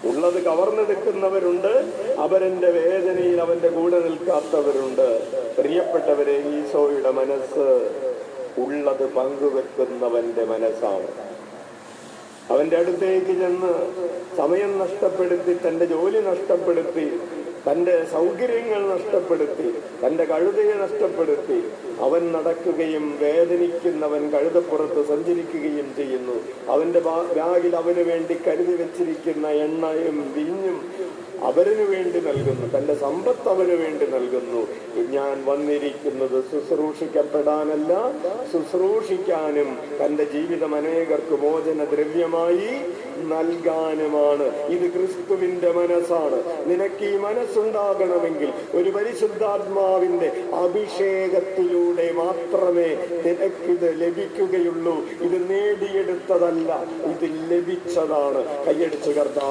ഉള്ളത് കവർന്നെടുക്കുന്നവരുണ്ട്, അവരെന്റെ വേദനയിൽ അവന്റെ കൂടെ നിൽക്കാത്തവരുണ്ട്. പ്രിയപ്പെട്ടവരെ, ഈശോയുടെ മനസ്സ് ഉള്ളത് പങ്കുവെക്കുന്നവന്റെ മനസ്സാണ്. അവന്റെ അടുത്തേക്ക് ചെന്ന് സമയം നഷ്ടപ്പെടുത്തി, തന്റെ ജോലി നഷ്ടപ്പെടുത്തി, തന്റെ സൗകര്യങ്ങൾ നഷ്ടപ്പെടുത്തി, തന്റെ കഴുതയെ നഷ്ടപ്പെടുത്തി അവൻ നടക്കുകയും വേദനിക്കുന്നവൻ കഴുതപ്പുറത്ത് സഞ്ചരിക്കുകയും ചെയ്യുന്നു. അവന്റെ ബാഗിൽ അവന് വേണ്ടി കരുതി വെച്ചിരിക്കുന്ന എണ്ണയും വീഞ്ഞും അവരിനു വേണ്ടി നൽകുന്നു, തന്റെ സമ്പത്ത് അവന് വേണ്ടി നൽകുന്നു. ഞാൻ വന്നിരിക്കുന്നത് ശുശ്രൂഷിക്കപ്പെടാനല്ല, ശുശ്രൂഷിക്കാനും തന്റെ ജീവിതം അനേകർക്ക് മോചന ദ്രവ്യമായി നൽകാനുമാണ്. ഇത് ക്രിസ്തുവിന്റെ മനസ്സാണ്. നിനക്ക് ഈ മനസ്സുണ്ടാകണമെങ്കിൽ ഒരു പരിശുദ്ധാത്മാവിന്റെ അഭിഷേകത്തിലൂടെ മാത്രമേ നിനക്കിത് ലഭിക്കുകയുള്ളൂ. ഇത് നേടിയെടുത്തതല്ല, ഇത് ലഭിച്ചതാണ്. കൈയടിച്ചു കർത്താവ്.